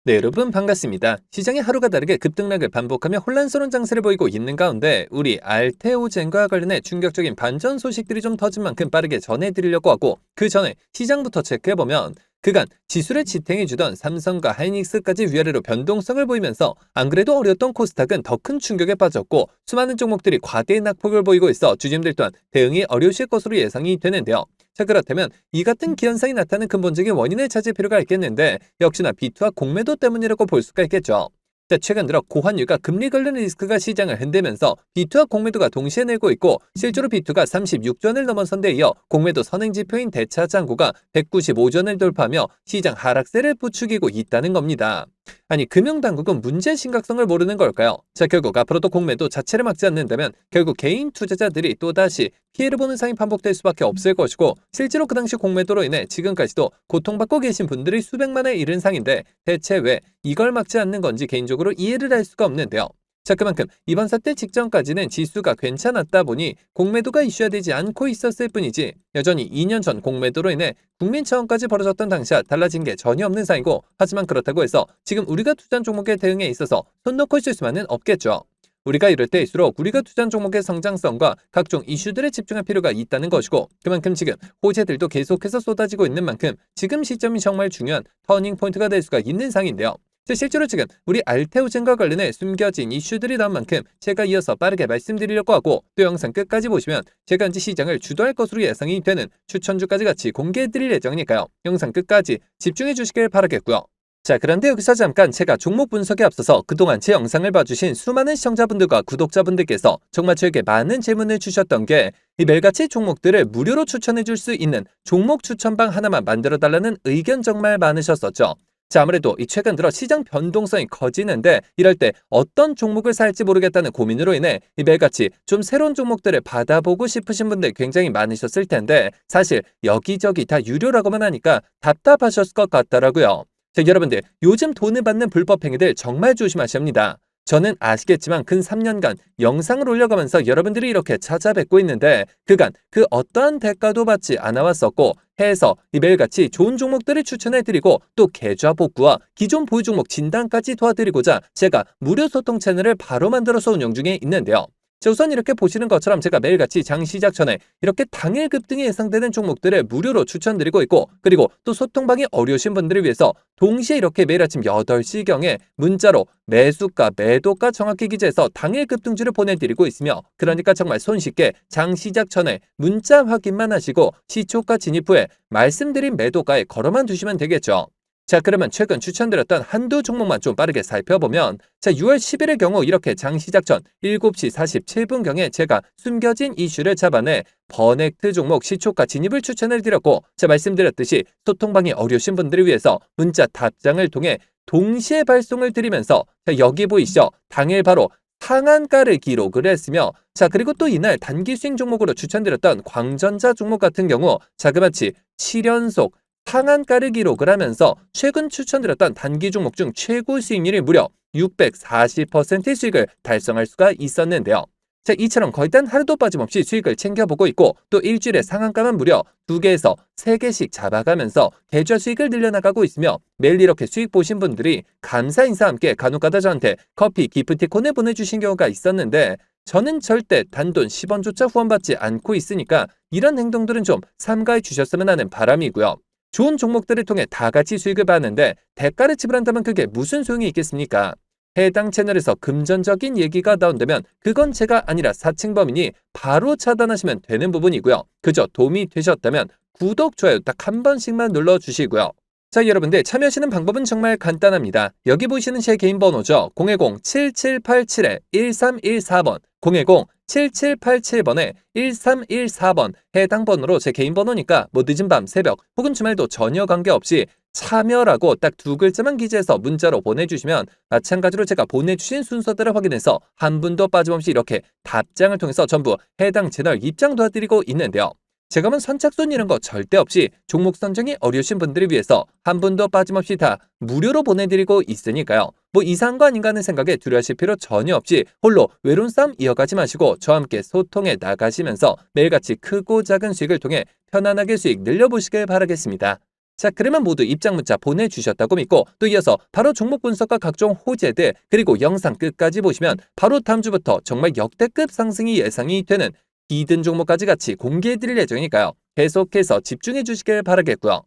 네, 여러분 반갑습니다. 시장이 하루가 다르게 급등락을 반복하며 혼란스러운 장세를 보이고 있는 가운데 우리 알테오젠과 관련해 충격적인 반전 소식들이 좀 터진 만큼 빠르게 전해드리려고 하고, 그 전에 시장부터 체크해보면 그간 지수를 지탱해주던 삼성과 하이닉스까지 위아래로 변동성을 보이면서 안 그래도 어려웠던 코스닥은 더 큰 충격에 빠졌고, 수많은 종목들이 과대의 낙폭을 보이고 있어 주주들 또한 대응이 어려우실 것으로 예상이 되는데요. 자, 그렇다면 이 같은 기현상이 나타나는 근본적인 원인을 찾을 필요가 있겠는데, 역시나 비투와 공매도 때문이라고 볼 수가 있겠죠. 자, 최근 들어 고환율과 금리 관련 리스크가 시장을 흔들면서 비투와 공매도가 동시에 늘고 있고, 실제로 비투가 36조 원을 넘어선 데 이어 공매도 선행지표인 대차장고가 195조 원을 돌파하며 시장 하락세를 부추기고 있다는 겁니다. 아니, 금융당국은 문제의 심각성을 모르는 걸까요? 자, 결국 앞으로도 공매도 자체를 막지 않는다면 결국 개인 투자자들이 또다시 피해를 보는 상황이 반복될 수밖에 없을 것이고, 실제로 그 당시 공매도로 인해 지금까지도 고통받고 계신 분들이 수백만에 이른 상인데, 대체 왜 이걸 막지 않는 건지 개인적으로 이해를 할 수가 없는데요. 자, 그만큼 이번 사태 직전까지는 지수가 괜찮았다 보니 공매도가 이슈화되지 않고 있었을 뿐이지, 여전히 2년 전 공매도로 인해 국민 차원까지 벌어졌던 당시와 달라진 게 전혀 없는 상이고, 하지만 그렇다고 해서 지금 우리가 투자한 종목의 대응에 있어서 손 놓고 있을 수만은 없겠죠. 우리가 이럴 때일수록 우리가 투자한 종목의 성장성과 각종 이슈들에 집중할 필요가 있다는 것이고, 그만큼 지금 호재들도 계속해서 쏟아지고 있는 만큼 지금 시점이 정말 중요한 터닝 포인트가 될 수가 있는 상인데요. 실제로 지금 우리 알테오젠과 관련해 숨겨진 이슈들이 나온 만큼 제가 이어서 빠르게 말씀드리려고 하고, 또 영상 끝까지 보시면 제가 현재 시장을 주도할 것으로 예상이 되는 추천주까지 같이 공개해드릴 예정이니까요. 영상 끝까지 집중해 주시길 바라겠고요. 자, 그런데 여기서 잠깐 제가 종목 분석에 앞서서 그동안 제 영상을 봐주신 수많은 시청자분들과 구독자분들께서 정말 저에게 많은 질문을 주셨던 게, 이 매일같이 종목들을 무료로 추천해 줄 수 있는 종목 추천방 하나만 만들어 달라는 의견 정말 많으셨었죠. 자, 아무래도 이 최근 들어 시장 변동성이 커지는데, 이럴 때 어떤 종목을 살지 모르겠다는 고민으로 인해 이 매일같이 좀 새로운 종목들을 받아보고 싶으신 분들 굉장히 많으셨을 텐데, 사실 여기저기 다 유료라고만 하니까 답답하셨을 것 같더라고요. 자, 여러분들 요즘 돈을 받는 불법 행위들 정말 조심하셔야 합니다. 저는 아시겠지만 근 3년간 영상을 올려가면서 여러분들이 이렇게 찾아뵙고 있는데, 그간 그 어떠한 대가도 받지 않아 왔었고, 해서 이 매일같이 좋은 종목들을 추천해드리고, 또 계좌 복구와 기존 보유 종목 진단까지 도와드리고자 제가 무료 소통 채널을 바로 만들어서 운영 중에 있는데요. 자, 우선 이렇게 보시는 것처럼 제가 매일같이 장 시작 전에 이렇게 당일 급등이 예상되는 종목들을 무료로 추천드리고 있고, 그리고 또 소통방이 어려우신 분들을 위해서 동시에 이렇게 매일 아침 8시경에 문자로 매수가, 매도가 정확히 기재해서 당일 급등주를 보내드리고 있으며, 그러니까 정말 손쉽게 장 시작 전에 문자 확인만 하시고 시초가 진입 후에 말씀드린 매도가에 걸어만 두시면 되겠죠. 자, 그러면 최근 추천드렸던 한두 종목만 좀 빠르게 살펴보면, 자, 6월 10일의 경우 이렇게 장 시작 전 7시 47분경에 제가 숨겨진 이슈를 잡아내 버넥트 종목 시초가 진입을 추천을 드렸고, 자, 말씀드렸듯이 소통방이 어려우신 분들을 위해서 문자 답장을 통해 동시에 발송을 드리면서, 자, 여기 보이시죠? 당일 바로 상한가를 기록을 했으며, 자, 그리고 또 이날 단기 수익 종목으로 추천드렸던 광전자 종목 같은 경우 자그마치 7연속 상한가를 기록을 하면서 최근 추천드렸던 단기 종목 중 최고 수익률이 무려 640%의 수익을 달성할 수가 있었는데요. 자, 이처럼 거의 단 하루도 빠짐없이 수익을 챙겨보고 있고, 또 일주일에 상한가만 무려 2개에서 3개씩 잡아가면서 계좌 수익을 늘려나가고 있으며, 매일 이렇게 수익 보신 분들이 감사 인사와 함께 간혹가다 저한테 커피 기프티콘을 보내주신 경우가 있었는데, 저는 절대 단돈 10원조차 후원받지 않고 있으니까 이런 행동들은 좀 삼가해 주셨으면 하는 바람이고요. 좋은 종목들을 통해 다 같이 수익을 받는데 대가를 지불한다면 그게 무슨 소용이 있겠습니까? 해당 채널에서 금전적인 얘기가 나온다면 그건 제가 아니라 사칭범이니 바로 차단하시면 되는 부분이고요. 그저 도움이 되셨다면 구독, 좋아요 딱 한 번씩만 눌러주시고요. 자, 여러분들 참여하시는 방법은 정말 간단합니다. 여기 보시는 제 개인 번호죠. 010-7787-1314번 010-7787번에 1314번 해당 번호로 제 개인 번호니까 뭐 늦은 밤, 새벽 혹은 주말도 전혀 관계없이 참여라고 딱 두 글자만 기재해서 문자로 보내주시면, 마찬가지로 제가 보내주신 순서대로 확인해서 한 분도 빠짐없이 이렇게 답장을 통해서 전부 해당 채널 입장 도와드리고 있는데요. 제가 뭐 선착순 이런 거 절대 없이 종목 선정이 어려우신 분들을 위해서 한 분도 빠짐없이 다 무료로 보내드리고 있으니까요. 뭐 이상한 거 아닌가 하는 생각에 두려워하실 필요 전혀 없이 홀로 외로운 싸움 이어가지 마시고 저와 함께 소통해 나가시면서 매일같이 크고 작은 수익을 통해 편안하게 수익 늘려보시길 바라겠습니다. 자, 그러면 모두 입장 문자 보내주셨다고 믿고 또 이어서 바로 종목 분석과 각종 호재들 그리고 영상 끝까지 보시면 바로 다음 주부터 정말 역대급 상승이 예상이 되는 히든 종목까지 같이 공개해드릴 예정이니까요. 계속해서 집중해 주시길 바라겠고요.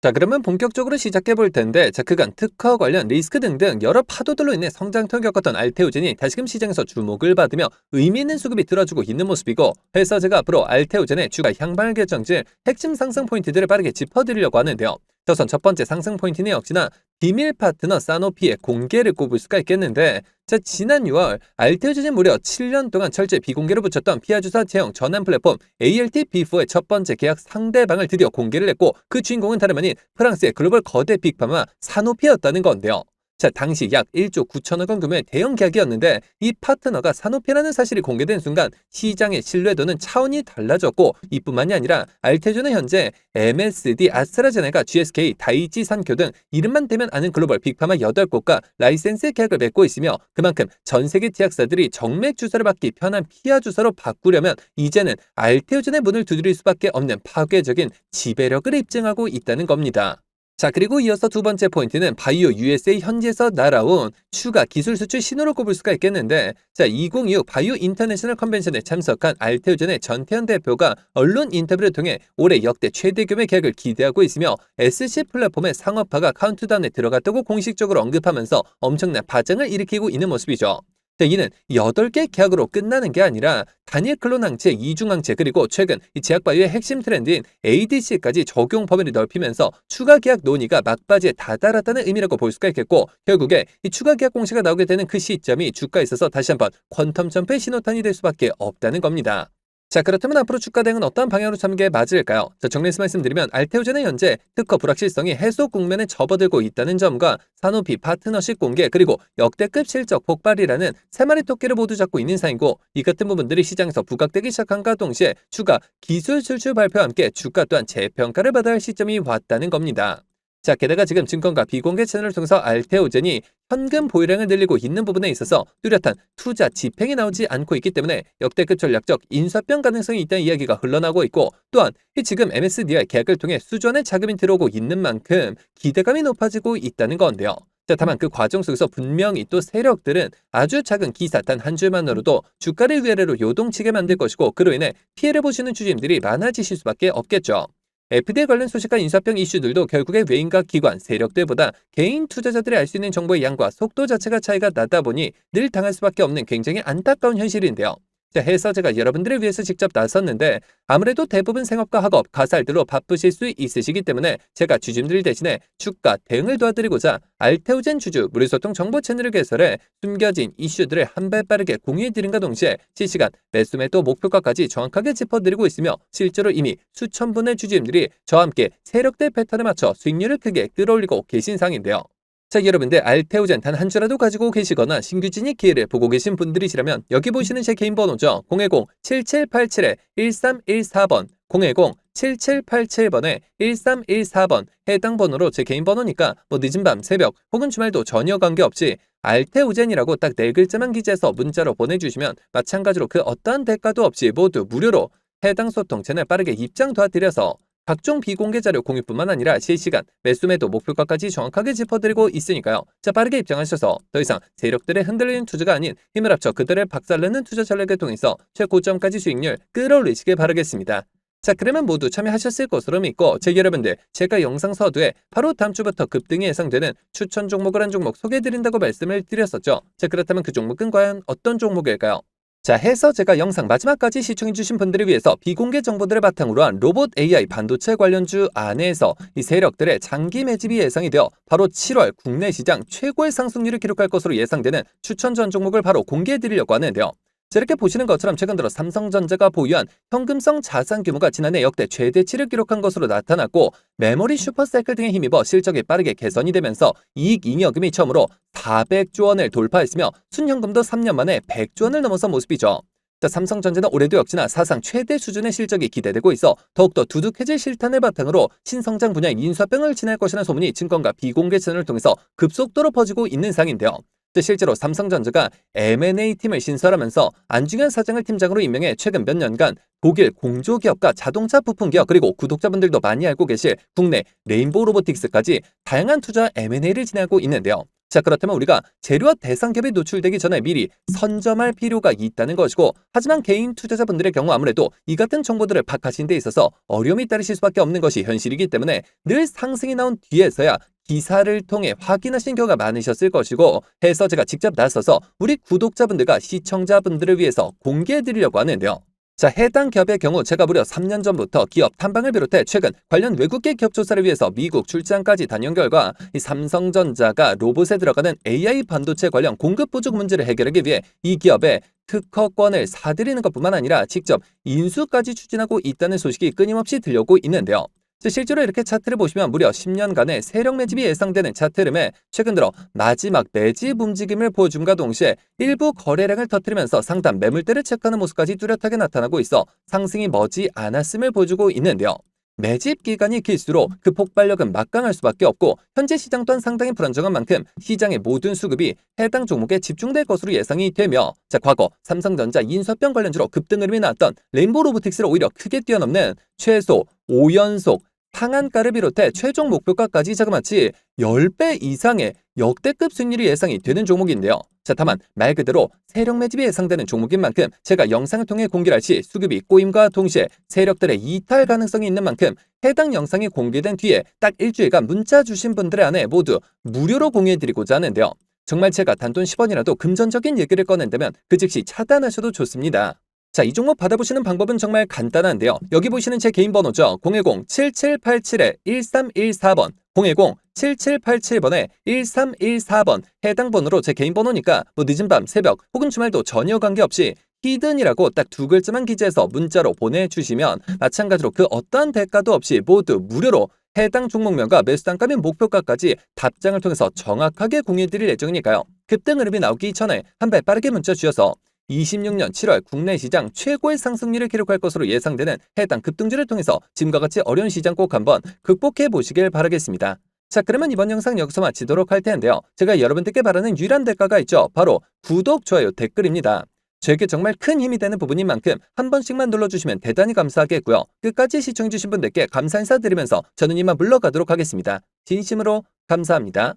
자, 그러면 본격적으로 시작해 볼 텐데, 자, 그간 특허 관련 리스크 등등 여러 파도들로 인해 성장통을 겪었던 알테오젠이 다시금 시장에서 주목을 받으며 의미 있는 수급이 들어주고 있는 모습이고, 그래서 제가 앞으로 알테오젠의 주가 향발 결정질 핵심 상승 포인트들을 빠르게 짚어드리려고 하는데요. 우선 첫 번째 상승 포인트는 역시나 비밀 파트너 사노피의 공개를 꼽을 수가 있겠는데, 자, 지난 6월 알테오젠이 무려 7년 동안 철저히 비공개로 붙였던 피하주사 제형 전환 플랫폼 ALT-B4의 첫 번째 계약 상대방을 드디어 공개를 했고, 그 주인공은 다름 아닌 프랑스의 글로벌 거대 빅파마 사노피였다는 건데요. 자, 당시 약 1조 9천억 원 규모의 대형 계약이었는데, 이 파트너가 사노피라는 사실이 공개된 순간 시장의 신뢰도는 차원이 달라졌고, 이뿐만이 아니라 알테오젠은 현재 MSD, 아스트라제네카, GSK, 다이치 산교 등 이름만 대면 아는 글로벌 빅파마 8곳과 라이센스 계약을 맺고 있으며, 그만큼 전 세계 제약사들이 정맥 주사를 받기 편한 피하 주사로 바꾸려면 이제는 알테오젠의 문을 두드릴 수밖에 없는 파괴적인 지배력을 입증하고 있다는 겁니다. 자, 그리고 이어서 두 번째 포인트는 바이오 USA 현지에서 날아온 추가 기술 수출 신호를 꼽을 수가 있겠는데, 자, 2026 바이오 인터내셔널 컨벤션에 참석한 알테오젠의 전태현 대표가 언론 인터뷰를 통해 올해 역대 최대 규모의 계약을 기대하고 있으며 SC 플랫폼의 상업화가 카운트다운에 들어갔다고 공식적으로 언급하면서 엄청난 파장을 일으키고 있는 모습이죠. 자, 이는 8개 계약으로 끝나는 게 아니라 단일 클론 항체, 이중 항체, 그리고 최근 이 제약바이오의 핵심 트렌드인 ADC까지 적용 범위를 넓히면서 추가 계약 논의가 막바지에 다다랐다는 의미라고 볼 수가 있겠고, 결국에 이 추가 계약 공시가 나오게 되는 그 시점이 주가에 있어서 다시 한번 퀀텀 점프의 신호탄이 될 수밖에 없다는 겁니다. 자, 그렇다면 앞으로 주가 대응은 어떤 방향으로 잡는 게 맞을까요? 자, 정리해서 말씀드리면 알테오젠은 현재 특허 불확실성이 해소 국면에 접어들고 있다는 점과 사노피 파트너십 공개 그리고 역대급 실적 폭발이라는 세 마리 토끼를 모두 잡고 있는 상이고, 이 같은 부분들이 시장에서 부각되기 시작한과 동시에 추가 기술 출출 발표와 함께 주가 또한 재평가를 받아야 할 시점이 왔다는 겁니다. 자, 게다가 지금 증권가 비공개 채널을 통해서 알테오젠이 현금 보유량을 늘리고 있는 부분에 있어서 뚜렷한 투자 집행이 나오지 않고 있기 때문에 역대급 전략적 인수합병 가능성이 있다는 이야기가 흘러나오고 있고, 또한 지금 MSD와 계약을 통해 수조원의 자금이 들어오고 있는 만큼 기대감이 높아지고 있다는 건데요. 자, 다만 그 과정 속에서 분명히 또 세력들은 아주 작은 기사 단 한 줄만으로도 주가를 위아래로 요동치게 만들 것이고, 그로 인해 피해를 보시는 주주님들이 많아지실 수밖에 없겠죠. FDA 관련 소식과 인수합병 이슈들도 결국에 외인과 기관, 세력들보다 개인 투자자들이 알 수 있는 정보의 양과 속도 자체가 차이가 나다 보니 늘 당할 수밖에 없는 굉장히 안타까운 현실인데요. 자, 해서 제가 여러분들을 위해서 직접 나섰는데 아무래도 대부분 생업과 학업, 가살들로 바쁘실 수 있으시기 때문에 제가 주주님들 대신에 주가 대응을 도와드리고자 알테오젠 주주 무료소통 정보 채널을 개설해 숨겨진 이슈들을 한 발 빠르게 공유해드린과 동시에 실시간 매수 매도 목표가까지 정확하게 짚어드리고 있으며, 실제로 이미 수천 분의 주주님들이 저와 함께 세력대 패턴에 맞춰 수익률을 크게 끌어올리고 계신 상인데요. 자, 여러분들 알테오젠 단 한 주라도 가지고 계시거나 신규 진입 기회를 보고 계신 분들이시라면 여기 보시는 제 개인 번호죠. 010-7787-1314번 010-7787번에 1314번 해당 번호로 제 개인 번호니까 뭐 늦은 밤, 새벽 혹은 주말도 전혀 관계없이 알테오젠이라고 딱 4글자만 기재해서 문자로 보내주시면 마찬가지로 그 어떠한 대가도 없이 모두 무료로 해당 소통 채널 빠르게 입장 도와드려서 각종 비공개 자료 공유뿐만 아니라 실시간 매수 매도 목표가까지 정확하게 짚어드리고 있으니까요. 자, 빠르게 입장하셔서 더 이상 세력들의 흔들리는 투자가 아닌 힘을 합쳐 그들의 박살내는 투자 전략을 통해서 최고점까지 수익률 끌어올리시길 바라겠습니다. 자, 그러면 모두 참여하셨을 것으로 믿고, 여러분들 제가 영상 서두에 바로 다음 주부터 급등이 예상되는 추천 종목을 한 종목 소개해드린다고 말씀을 드렸었죠. 자, 그렇다면 그 종목은 과연 어떤 종목일까요? 자, 해서 제가 영상 마지막까지 시청해주신 분들을 위해서 비공개 정보들을 바탕으로 한 로봇 AI 반도체 관련주 안에서 이 세력들의 장기 매집이 예상이 되어 바로 7월 국내 시장 최고의 상승률을 기록할 것으로 예상되는 추천 전 종목을 바로 공개해드리려고 하는데요. 자, 이렇게 보시는 것처럼 최근 들어 삼성전자가 보유한 현금성 자산 규모가 지난해 역대 최대치를 기록한 것으로 나타났고, 메모리 슈퍼사이클 등에 힘입어 실적이 빠르게 개선이 되면서 이익 잉여금이 처음으로 400조 원을 돌파했으며 순현금도 3년 만에 100조 원을 넘어선 모습이죠. 자, 삼성전자는 올해도 역시나 사상 최대 수준의 실적이 기대되고 있어 더욱더 두둑해질 실탄을 바탕으로 신성장 분야의 인수합병을 진행할 것이라는 소문이 증권가 비공개 채널을 통해서 급속도로 퍼지고 있는 상인데요. 실제로 삼성전자가 M&A 팀을 신설하면서 안중현 사장을 팀장으로 임명해 최근 몇 년간 독일 공조기업과 자동차 부품기업 그리고 구독자분들도 많이 알고 계실 국내 레인보우 로보틱스까지 다양한 투자 M&A를 진행하고 있는데요. 자, 그렇다면 우리가 재료와 대상 기업이 노출되기 전에 미리 선점할 필요가 있다는 것이고, 하지만 개인 투자자분들의 경우 아무래도 이 같은 정보들을 파악하시는 데 있어서 어려움이 따르실 수밖에 없는 것이 현실이기 때문에 늘 상승이 나온 뒤에서야 기사를 통해 확인하신 경우가 많으셨을 것이고, 해서 제가 직접 나서서 우리 구독자분들과 시청자분들을 위해서 공개해드리려고 하는데요. 자, 해당 기업의 경우 제가 무려 3년 전부터 기업 탐방을 비롯해 최근 관련 외국계 기업 조사를 위해서 미국 출장까지 다녀온 결과 이 삼성전자가 로봇에 들어가는 AI 반도체 관련 공급 부족 문제를 해결하기 위해 이 기업에 특허권을 사들이는 것뿐만 아니라 직접 인수까지 추진하고 있다는 소식이 끊임없이 들려오고 있는데요. 실제로 이렇게 차트를 보시면 무려 10년간의 세력 매집이 예상되는 차트 흐름에 최근 들어 마지막 매집 움직임을 보여줌과 동시에 일부 거래량을 터뜨리면서 상단 매물대를 체크하는 모습까지 뚜렷하게 나타나고 있어 상승이 머지 않았음을 보여주고 있는데요. 매집 기간이 길수록 그 폭발력은 막강할 수밖에 없고, 현재 시장 또한 상당히 불안정한 만큼 시장의 모든 수급이 해당 종목에 집중될 것으로 예상이 되며, 과거 삼성전자 인수합병 관련주로 급등 흐름이 나왔던 레인보우 로보틱스를 오히려 크게 뛰어넘는 최소 5연속 상한가를 비롯해 최종 목표가까지 자그마치 10배 이상의 역대급 수익률이 예상이 되는 종목인데요. 다만 말 그대로 세력 매집이 예상되는 종목인 만큼 제가 영상을 통해 공개할 시 수급이 꼬임과 동시에 세력들의 이탈 가능성이 있는 만큼 해당 영상이 공개된 뒤에 딱 일주일간 문자 주신 분들의 안에 모두 무료로 공유해드리고자 하는데요. 정말 제가 단돈 10원이라도 금전적인 얘기를 꺼낸다면 그 즉시 차단하셔도 좋습니다. 자, 이 종목 받아보시는 방법은 정말 간단한데요. 여기 보시는 제 개인 번호죠. 010-7787-1314번 010-7787번에 1314번 해당 번호로 제 개인 번호니까 늦은 밤, 새벽 혹은 주말도 전혀 관계없이 히든이라고 딱 두 글자만 기재해서 문자로 보내주시면 마찬가지로 그 어떠한 대가도 없이 모두 무료로 해당 종목명과 매수 단가 및 목표가까지 답장을 통해서 정확하게 공유해드릴 예정이니까요. 급등 흐름이 나오기 전에 한 발 빠르게 문자 주셔서 26년 7월 국내 시장 최고의 상승률을 기록할 것으로 예상되는 해당 급등주를 통해서 지금과 같이 어려운 시장 꼭 한번 극복해 보시길 바라겠습니다. 자, 그러면 이번 영상 여기서 마치도록 할 텐데요. 제가 여러분들께 바라는 유일한 대가가 있죠. 바로 구독, 좋아요, 댓글입니다. 저에게 정말 큰 힘이 되는 부분인 만큼 한 번씩만 눌러주시면 대단히 감사하겠고요. 끝까지 시청해주신 분들께 감사 인사드리면서 저는 이만 물러가도록 하겠습니다. 진심으로 감사합니다.